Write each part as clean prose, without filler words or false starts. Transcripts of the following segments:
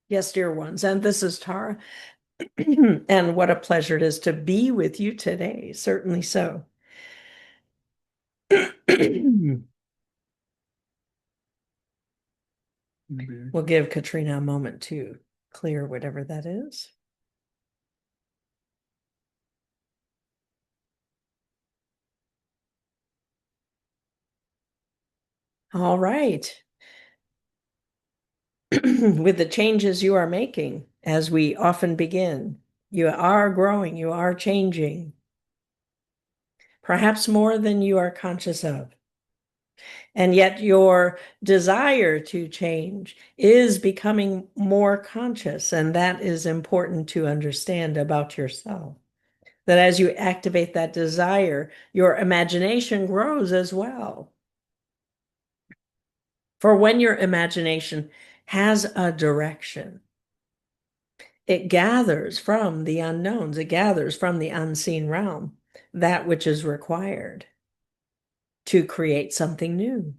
Yes, dear ones. And this is Tara. And what a pleasure it is to be with you today. Certainly so. We'll give Katrina a moment to clear whatever that is. All right. With the changes you are making, as we often begin, you are growing, you are changing, perhaps more than you are conscious of. And yet your desire to change is becoming more conscious. And that is important to understand about yourself. That as you activate that desire, your imagination grows as well. For when your imagination has a direction, it gathers from the unknowns, it gathers from the unseen realm that which is required to create something new,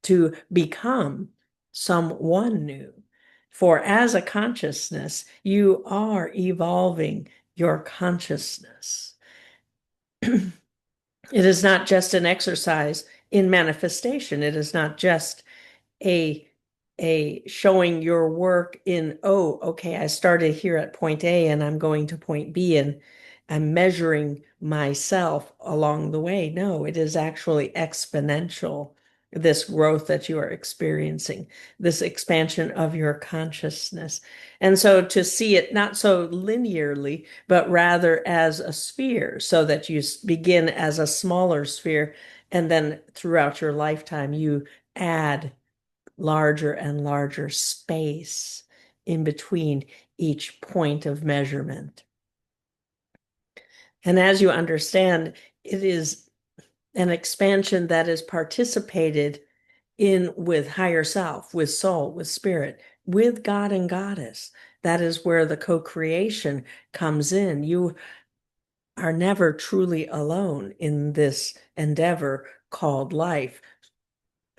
to become someone new. For as a consciousness, you are evolving your consciousness. It is not just an exercise in manifestation. It is not just a showing your work in, oh, okay, I started here at point A and I'm going to point B and I'm measuring myself along the way. No, it is actually exponential, this growth that you are experiencing, this expansion of your consciousness. And so to see it not so linearly, but rather as a sphere, so that you begin as a smaller sphere, and then throughout your lifetime, you add larger and larger space in between each point of measurement. And as you understand, it is an expansion that is participated in with higher self, with soul, with spirit, with God and Goddess. That is where the co-creation comes in. You are never truly alone in this endeavor called life,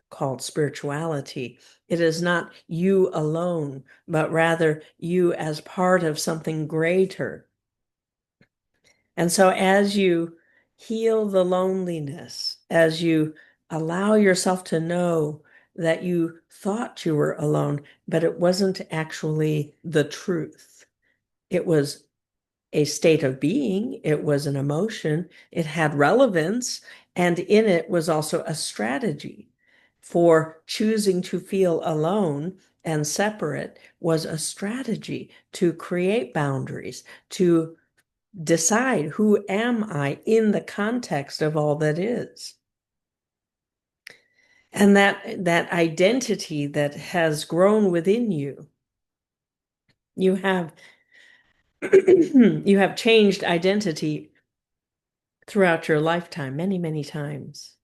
called spirituality. It is not you alone, but rather you as part of something greater. And so as you heal the loneliness, as you allow yourself to know that you thought you were alone, but it wasn't actually the truth. It was a state of being, it was an emotion, it had relevance, and in it was also a strategy for choosing to feel alone and separate was a strategy to create boundaries, to decide who am I in the context of all that is. And that identity that has grown within you, you have you have changed identity throughout your lifetime many, many times.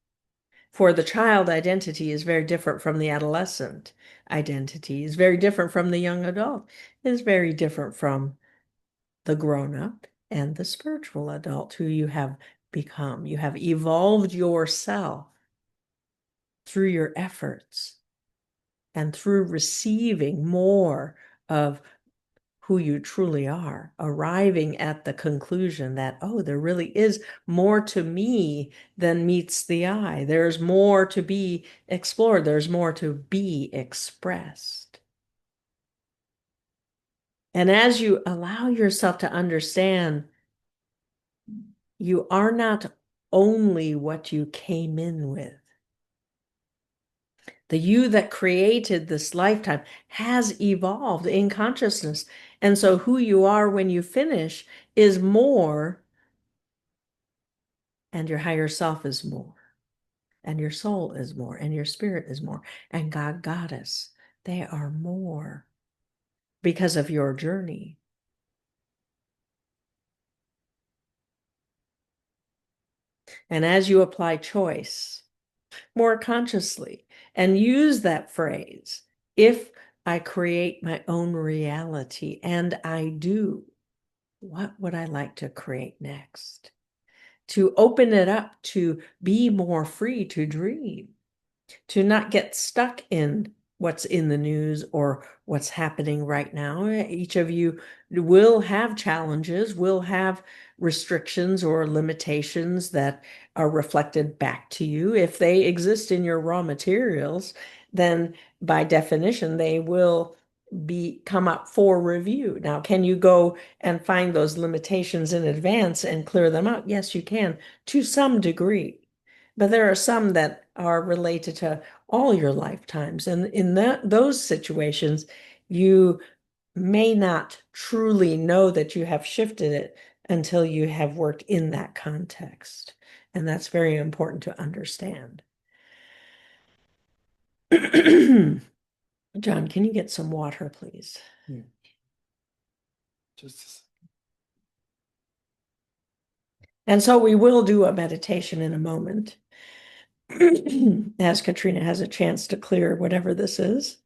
For the child, identity is very different from the adolescent. Identity is very different from the young adult. It is very different from the grown-up and the spiritual adult who you have become. You have evolved yourself through your efforts and through receiving more of who you truly are, arriving at the conclusion that, oh, there really is more to me than meets the eye. There's more to be explored. There's more to be expressed. And as you allow yourself to understand, you are not only what you came in with. The you that created this lifetime has evolved in consciousness. And so who you are when you finish is more, and your higher self is more, and your soul is more, and your spirit is more, and God, Goddess, they are more because of your journey. And as you apply choice more consciously and use that phrase, if I create my own reality, and I do, what would I like to create next? To open it up, to be more free to dream, to not get stuck in what's in the news or what's happening right now. Each of you will have challenges, will have restrictions or limitations that are reflected back to you. If they exist in your raw materials, then by definition, they will come up for review. Now, can you go and find those limitations in advance and clear them out? Yes, you can, to some degree. But there are some that are related to all your lifetimes. And in those situations, you may not truly know that you have shifted it until you have worked in that context. And that's very important to understand. John, can you get some water, please? Just And so we will do a meditation in a moment as Katrina has a chance to clear whatever this is.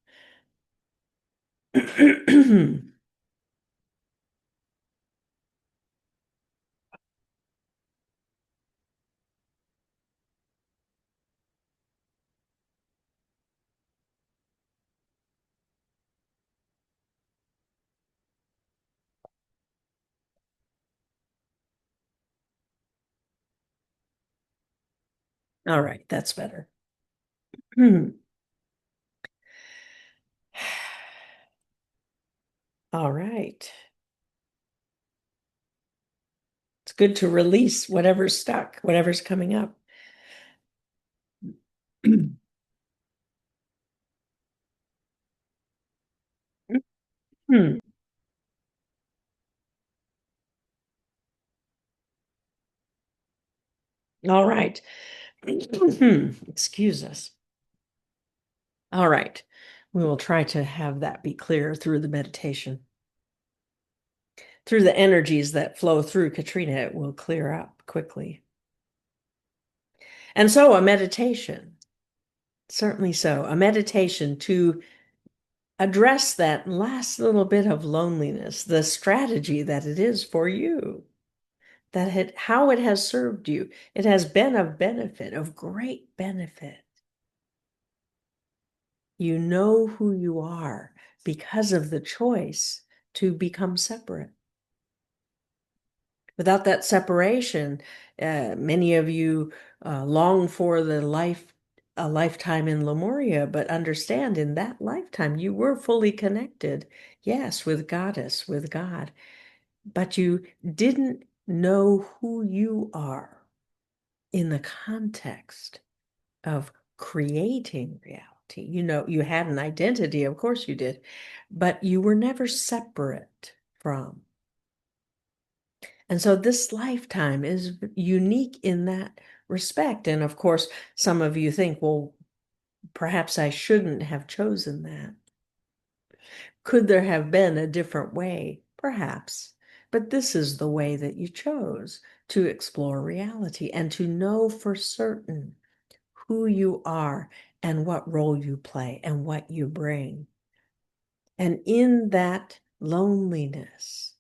All right, that's better. All right. It's good to release whatever's stuck, whatever's coming up. All right. Excuse us. All right. We will try to have that be clear through the meditation. Through the energies that flow through Katrina, it will clear up quickly. And so a meditation, certainly so, a meditation to address that last little bit of loneliness, the strategy that it is for you, how it has served you. It has been of benefit, of great benefit. You know who you are because of the choice to become separate. Without that separation, many of you long for a lifetime in Lemuria, but understand in that lifetime you were fully connected, yes, with Goddess, with God, but you didn't know who you are in the context of creating reality. You know, you had an identity, of course you did, but you were never separate from. And so this lifetime is unique in that respect. And of course, some of you think, well, perhaps I shouldn't have chosen that. Could there have been a different way? Perhaps. But this is the way that you chose to explore reality and to know for certain who you are and what role you play and what you bring. And in that loneliness,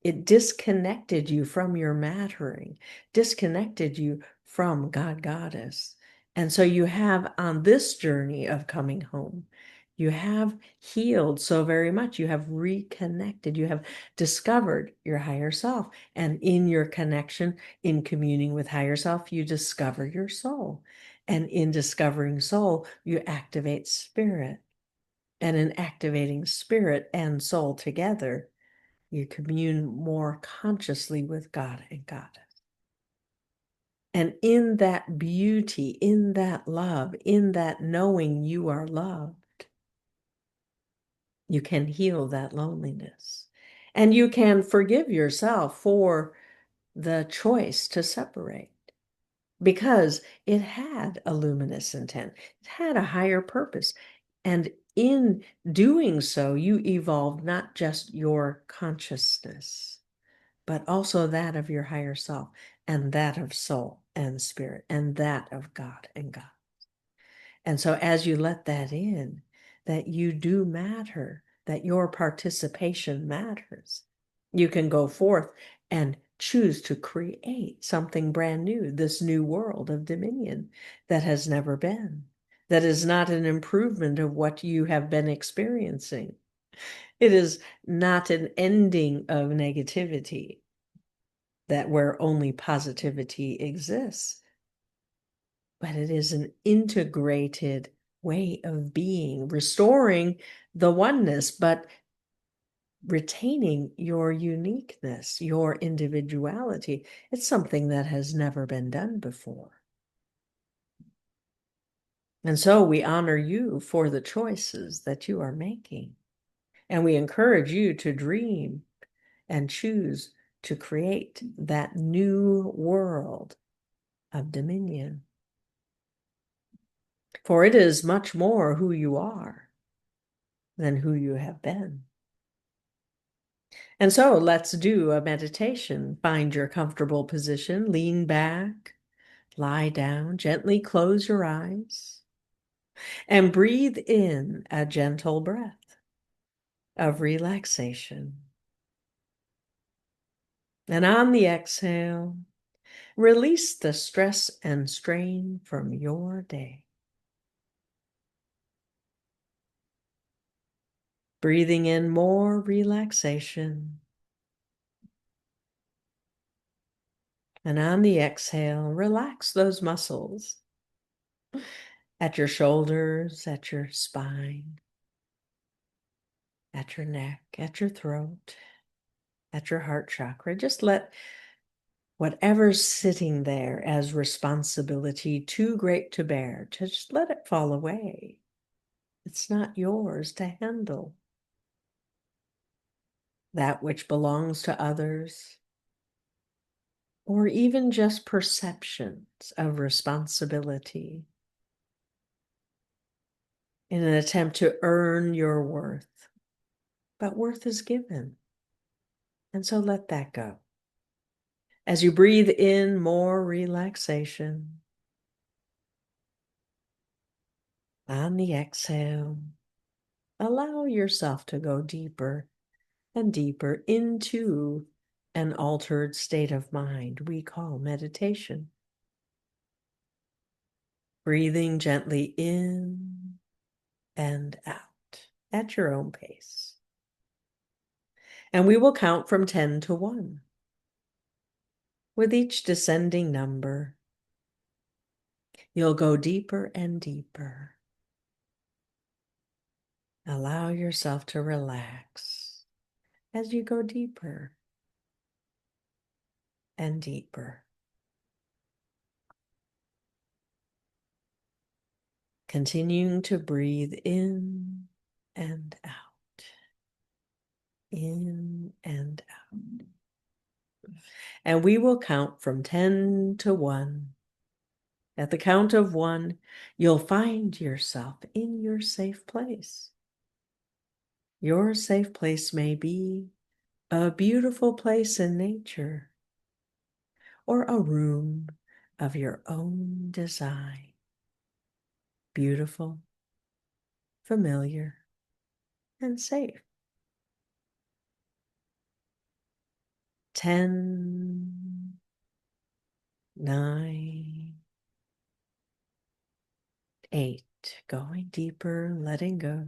it disconnected you from your mattering, disconnected you from God, Goddess. And so you have on this journey of coming home, you have healed so very much. You have reconnected. You have discovered your higher self. And in your connection, in communing with higher self, you discover your soul. And in discovering soul, you activate spirit. And in activating spirit and soul together, you commune more consciously with God and Goddess. And in that beauty, in that love, in that knowing you are loved, you can heal that loneliness. And you can forgive yourself for the choice to separate because it had a luminous intent, it had a higher purpose. And in doing so, you evolved not just your consciousness, but also that of your higher self and that of soul and spirit and that of God and God. And so as you let that in, that you do matter, that your participation matters, you can go forth and choose to create something brand new, this new world of dominion that has never been, That is not an improvement of what you have been experiencing. It is not an ending of negativity, that where only positivity exists, but it is an integrated way of being, restoring the oneness, but retaining your uniqueness, your individuality. It's something that has never been done before. And so we honor you for the choices that you are making. And we encourage you to dream and choose to create that new world of dominion. For it is much more who you are than who you have been. And so let's do a meditation. Find your comfortable position, lean back, lie down, gently close your eyes, and breathe in a gentle breath of relaxation. And on the exhale, release the stress and strain from your day. Breathing in more relaxation. And on the exhale, relax those muscles at your shoulders, at your spine, at your neck, at your throat, at your heart chakra. Just let whatever's sitting there as responsibility too great to bear, just let it fall away. It's not yours to handle. That which belongs to others, or even just perceptions of responsibility in an attempt to earn your worth. But worth is given. And so let that go. As you breathe in more relaxation, on the exhale, allow yourself to go deeper and deeper into an altered state of mind we call meditation. Breathing gently in and out at your own pace. And we will count from 10 to 1. With each descending number, you'll go deeper and deeper. Allow yourself to relax as you go deeper and deeper. Continuing to breathe in and out, in and out. And we will count from 10 to 1. At the count of 1, you'll find yourself in your safe place. Your safe place may be a beautiful place in nature, or a room of your own design. Beautiful, familiar, and safe. 10, 9, 8, going deeper, letting go.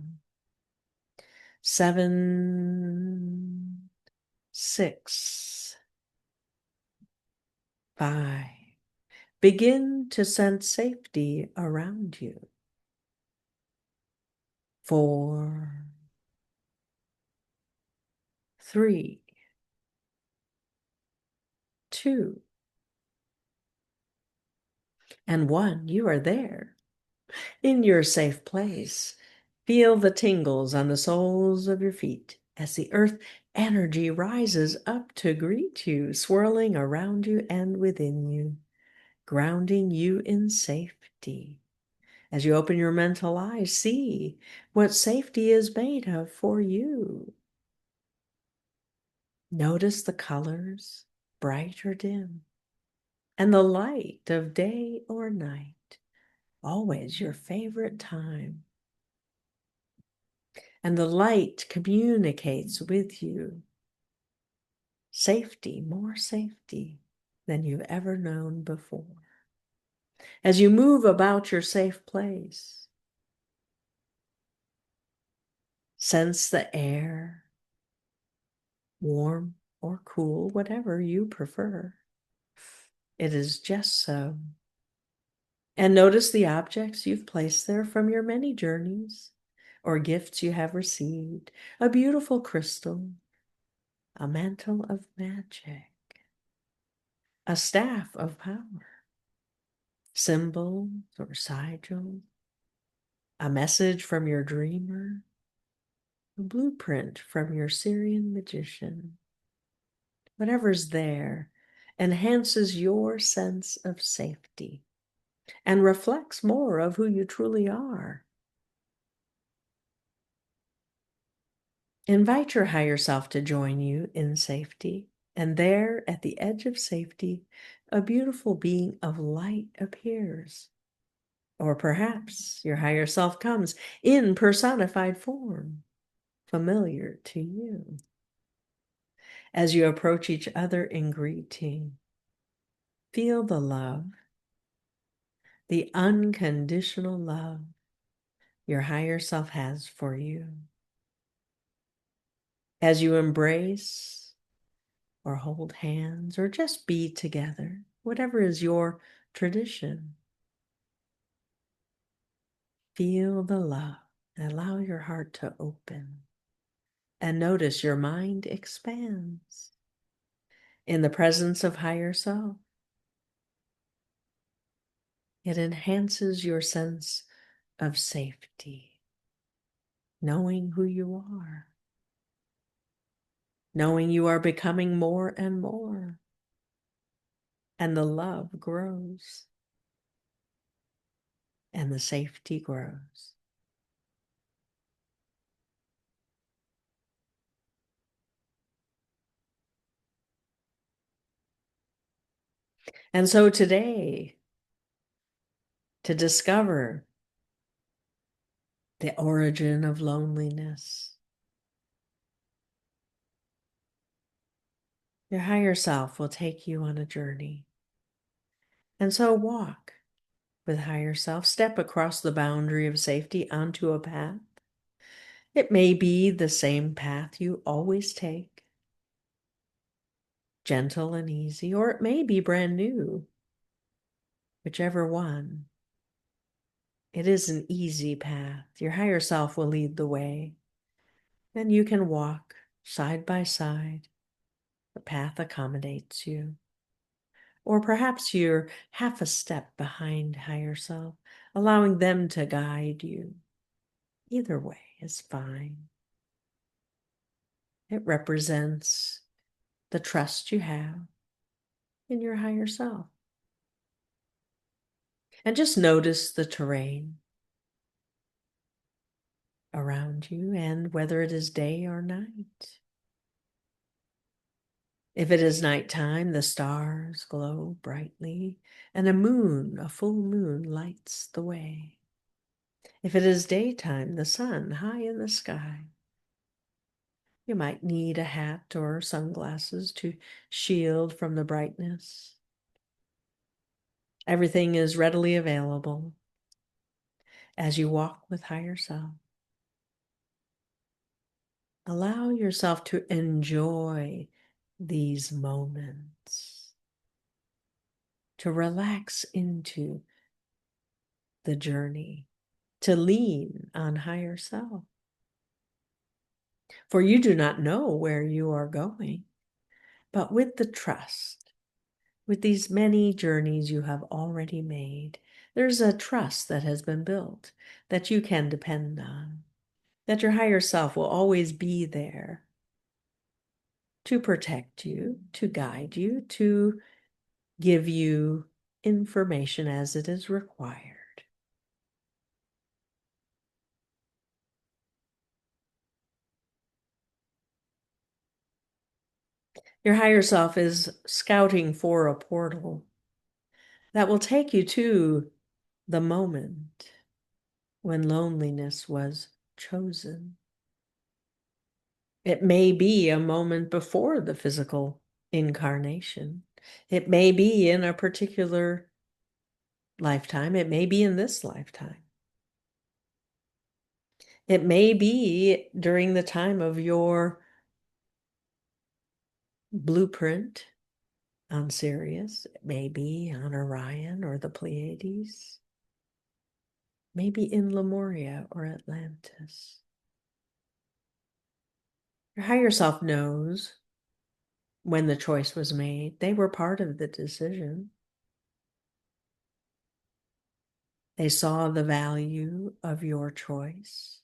7, 6, 5. Begin to sense safety around you. 4, 3, 2, and 1. You are there in your safe place. Feel the tingles on the soles of your feet as the earth energy rises up to greet you, swirling around you and within you, grounding you in safety. As you open your mental eyes, see what safety is made of for you. Notice the colors, bright or dim, and the light of day or night, always your favorite time. And the light communicates with you safety, more safety than you've ever known before. As you move about your safe place, Sense the air, warm or cool, whatever you prefer. It is just so. And notice the objects you've placed there from your many journeys or gifts you have received. A beautiful crystal, a mantle of magic, a staff of power, symbols or sigils, a message from your dreamer, a blueprint from your Syrian magician. Whatever's there enhances your sense of safety and reflects more of who you truly are. Invite your higher self to join you in safety, and there at the edge of safety, a beautiful being of light appears. Or perhaps your higher self comes in personified form, familiar to you. As you approach each other in greeting, feel the love, the unconditional love your higher self has for you. As you embrace or hold hands or just be together, whatever is your tradition, feel the love. Allow your heart to open and notice your mind expands in the presence of higher self. It enhances your sense of safety, knowing who you are, knowing you are becoming more and more, and the love grows and the safety grows. And so today, to discover the origin of loneliness, your higher self will take you on a journey. And so walk with higher self, step across the boundary of safety onto a path. It may be the same path you always take, gentle and easy, or it may be brand new, whichever one. It is an easy path. Your higher self will lead the way, and you can walk side by side. The path accommodates you. Or perhaps you're half a step behind higher self, allowing them to guide you. Either way is fine. It represents the trust you have in your higher self. And just notice the terrain around you and whether it is day or night. If it is nighttime, the stars glow brightly, and a full moon, lights the way. If it is daytime, the sun high in the sky. You might need a hat or sunglasses to shield from the brightness. Everything is readily available as you walk with higher self. Allow yourself to enjoy these moments, to relax into the journey, to lean on higher self. For you do not know where you are going, but with the trust, with these many journeys you have already made, there's a trust that has been built that you can depend on, that your higher self will always be there to protect you, to guide you, to give you information as it is required. Your higher self is scouting for a portal that will take you to the moment when loneliness was chosen. It may be a moment before the physical incarnation. It may be in a particular lifetime. It may be in this lifetime. It may be during the time of your blueprint on Sirius, it may be on Orion or the Pleiades, maybe in Lemuria or Atlantis. Your higher self knows when the choice was made. They were part of the decision. They saw the value of your choice.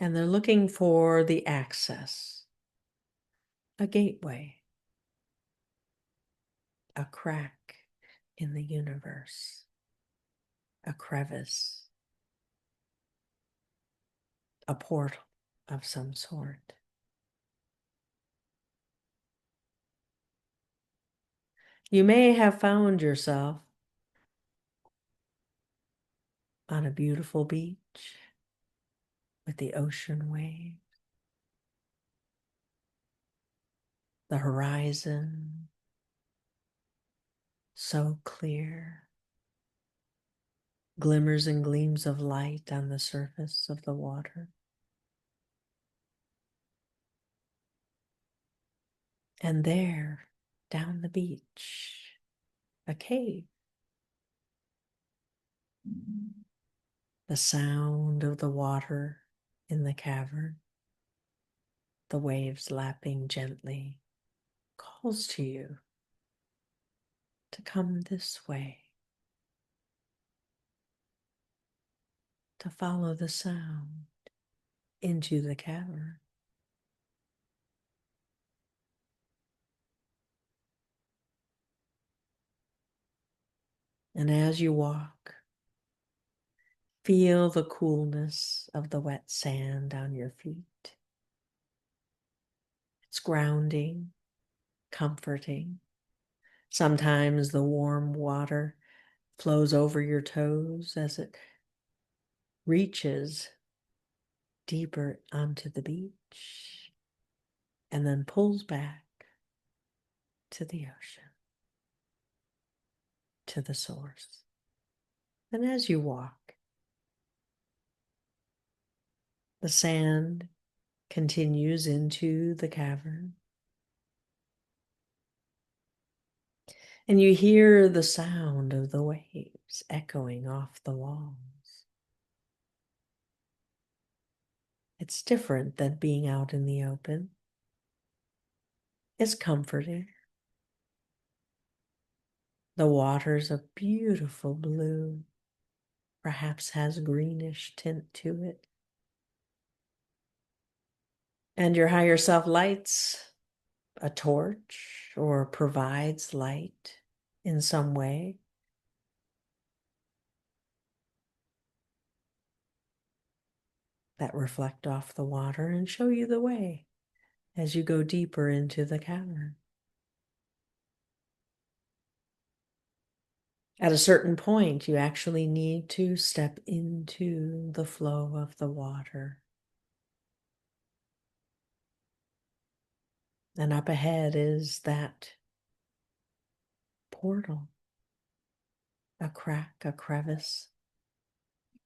And they're looking for the access, a gateway, a crack in the universe, a crevice, a portal of some sort. You may have found yourself on a beautiful beach with the ocean wave, the horizon so clear, glimmers and gleams of light on the surface of the water. And there, down the beach, a cave. The sound of the water in the cavern, the waves lapping gently, calls to you to come this way, to follow the sound into the cavern. And as you walk, feel the coolness of the wet sand on your feet. It's grounding, comforting. Sometimes the warm water flows over your toes as it reaches deeper onto the beach and then pulls back to the ocean, to the source. And as you walk, the sand continues into the cavern, and you hear the sound of the waves echoing off the walls. It's different than being out in the open. It's comforting. The water's a beautiful blue, perhaps has greenish tint to it. And your higher self lights a torch or provides light in some way. That reflect off the water and show you the way as you go deeper into the cavern. At a certain point, you actually need to step into the flow of the water. And up ahead is that portal, a crack, a crevice,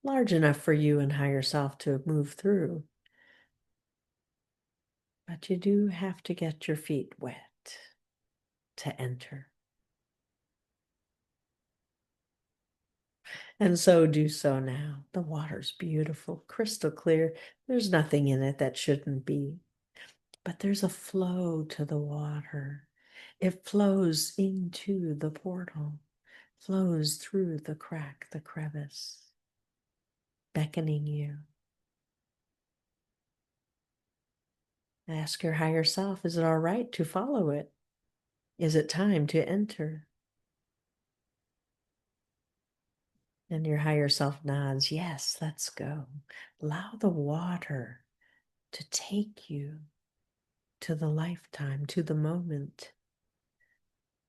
large enough for you and higher self to move through. But you do have to get your feet wet to enter. And so do so now. The water's beautiful, crystal clear. There's nothing in it that shouldn't be. But there's a flow to the water. It flows into the portal, flows through the crack, the crevice, beckoning you. Ask your higher self, is it all right to follow it? Is it time to enter? And your higher self nods, yes, let's go. Allow the water to take you to the lifetime, to the moment,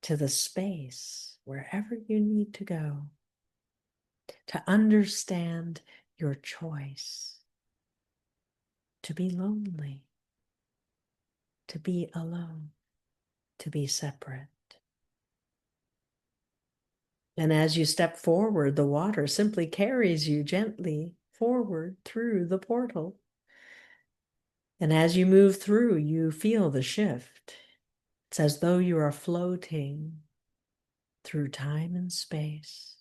to the space, wherever you need to go, to understand your choice, to be lonely, to be alone, to be separate. And as you step forward, the water simply carries you gently forward through the portal. And as you move through, you feel the shift. It's as though you are floating through time and space.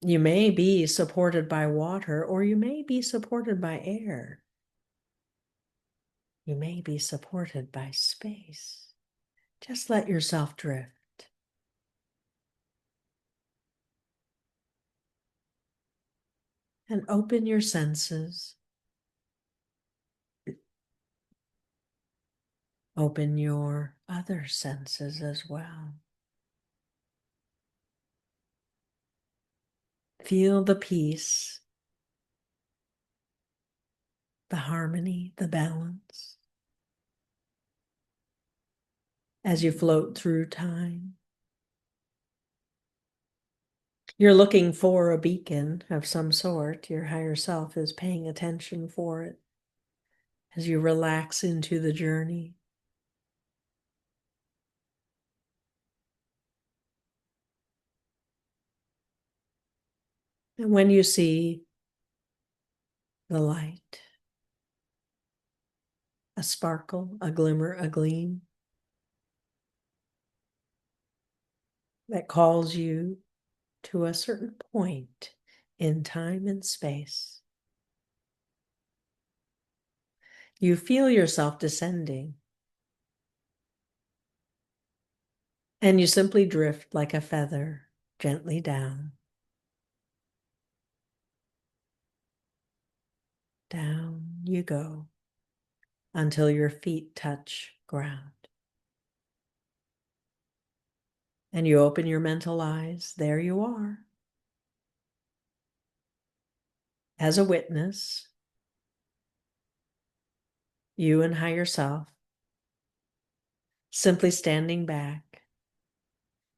You may be supported by water, or you may be supported by air. You may be supported by space. Just let yourself drift. And open your senses. Open your other senses as well. Feel the peace, the harmony, the balance as you float through time. You're looking for a beacon of some sort. Your higher self is paying attention for it as you relax into the journey. And when you see the light, a sparkle, a glimmer, a gleam that calls you to a certain point in time and space, you feel yourself descending, and you simply drift like a feather gently down. Down you go until your feet touch ground. And you open your mental eyes. There you are. As a witness, you and higher self, simply standing back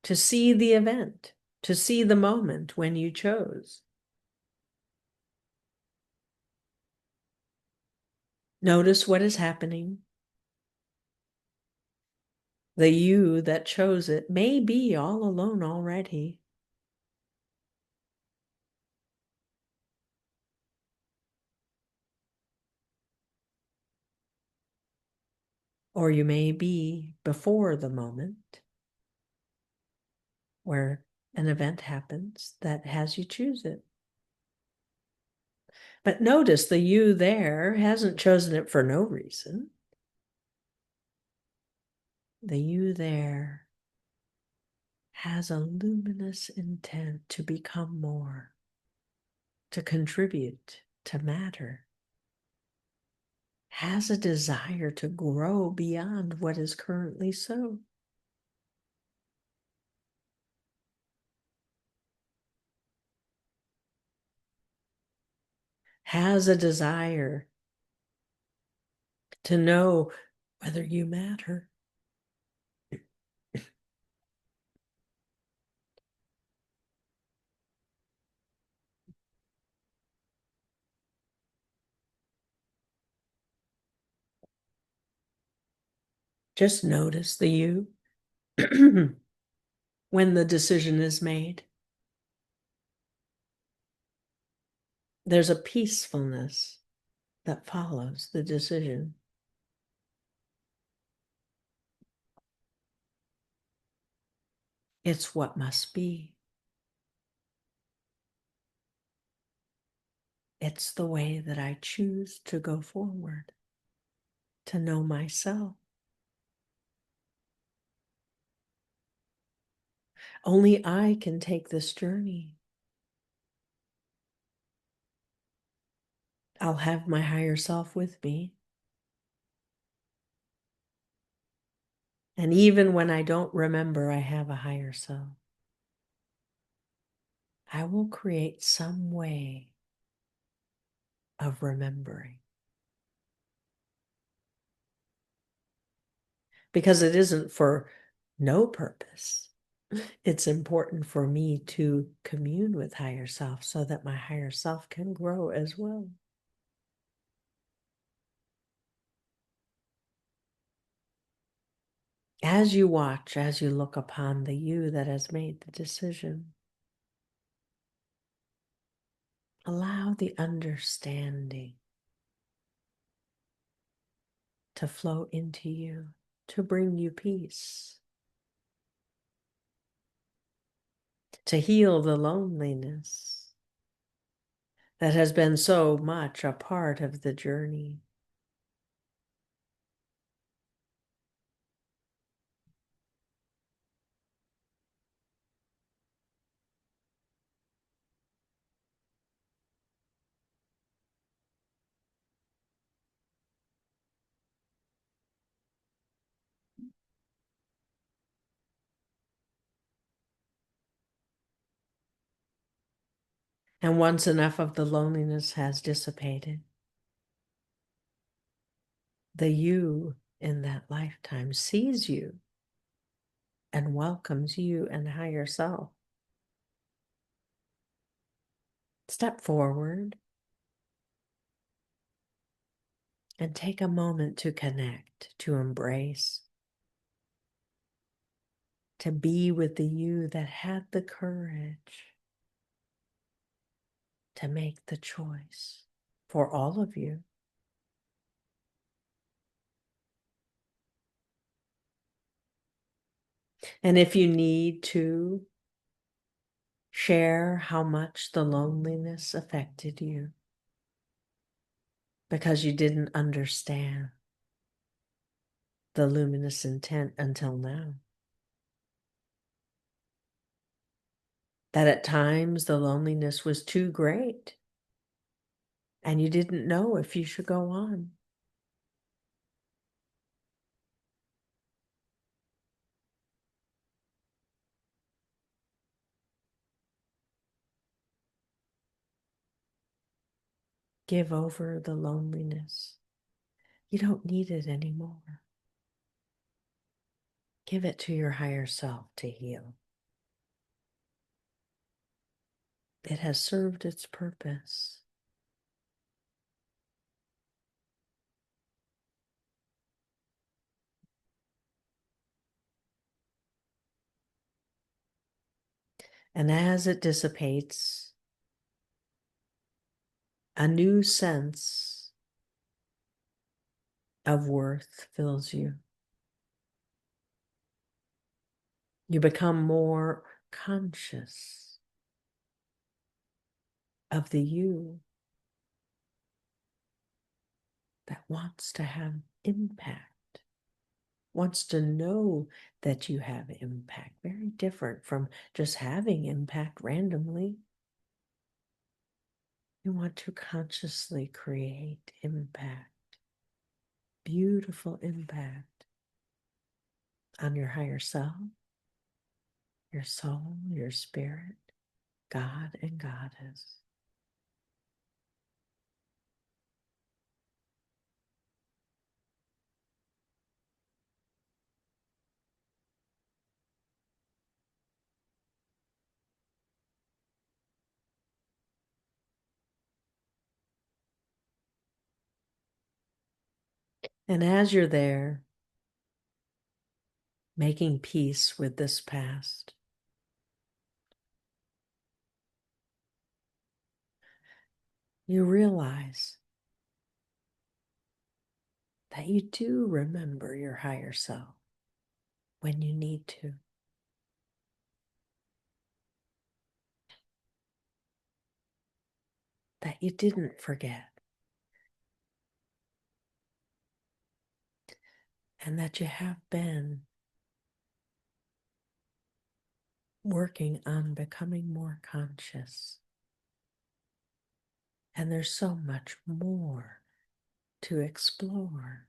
to see the event, to see the moment when you chose. Notice what is happening. The you that chose it may be all alone already. Or you may be before the moment where an event happens that has you choose it. But notice the you there hasn't chosen it for no reason. The you there has a luminous intent to become more, to contribute, to matter, has a desire to grow beyond what is currently so. Has a desire to know whether you matter. Just notice the you when the decision is made. There's a peacefulness that follows the decision. It's what must be. It's the way that I choose to go forward, to know myself. Only I can take this journey. I'll have my higher self with me. And even when I don't remember I have a higher self, I will create some way of remembering. Because it isn't for no purpose. It's important for me to commune with higher self so that my higher self can grow as well. As you watch, as you look upon the you that has made the decision, allow the understanding to flow into you, to bring you peace, to heal the loneliness that has been so much a part of the journey. And once enough of the loneliness has dissipated, the you in that lifetime sees you and welcomes you and higher self. Step forward and take a moment to connect, to embrace, to be with the you that had the courage to make the choice for all of you. And if you need to, share how much the loneliness affected you because you didn't understand the luminous intent until now. That at times the loneliness was too great and you didn't know if you should go on. Give over the loneliness. You don't need it anymore. Give it to your higher self to heal. It has served its purpose. And as it dissipates, a new sense of worth fills you. You become more conscious of the you that wants to have impact, wants to know that you have impact. Very different from just having impact randomly. You want to consciously create impact, beautiful impact on your higher self, your soul, your spirit, God and Goddess. And as you're there, making peace with this past, you realize that you do remember your higher self when you need to. That you didn't forget. And that you have been working on becoming more conscious. And there's so much more to explore.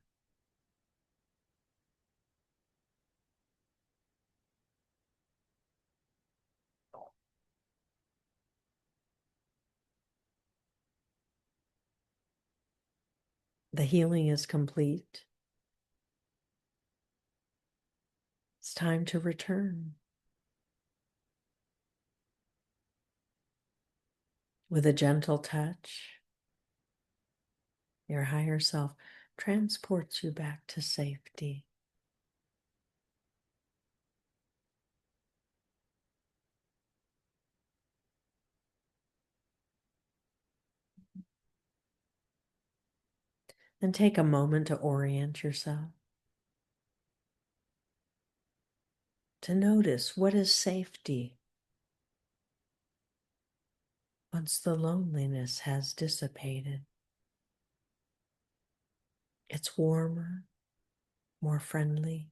The healing is complete. It's time to return. With a gentle touch, your higher self transports you back to safety. And take a moment to orient yourself, to notice what is safety once the loneliness has dissipated. It's warmer, more friendly.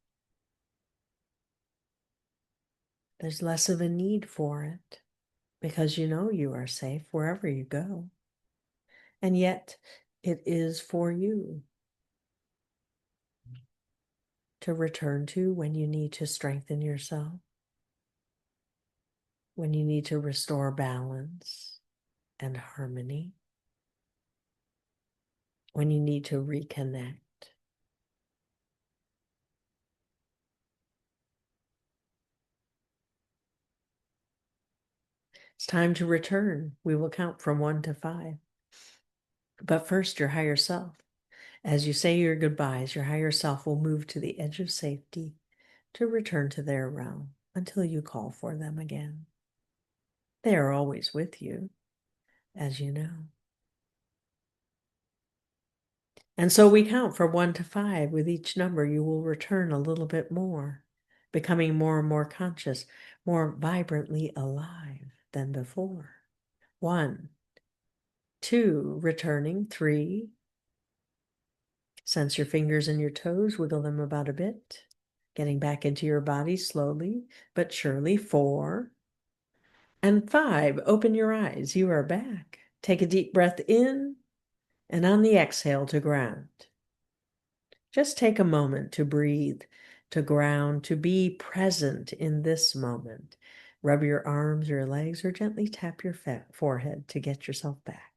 There's less of a need for it because you know you are safe wherever you go. And yet it is for you to return to when you need to strengthen yourself, when you need to restore balance and harmony, when you need to reconnect. It's time to return. We will count from 1 to 5. But first, your higher self. As you say your goodbyes, your higher self will move to the edge of safety to return to their realm until you call for them again. They are always with you, as you know. And so we count from 1 to 5. With each number, you will return a little bit more, becoming more and more conscious, more vibrantly alive than before. 1, 2, returning. 3, sense your fingers and your toes, wiggle them about a bit, getting back into your body slowly but surely. 4, and 5, open your eyes. You are back. Take a deep breath in, and on the exhale to ground. Just take a moment to breathe, to ground, to be present in this moment. Rub your arms, your legs, or gently tap your forehead to get yourself back.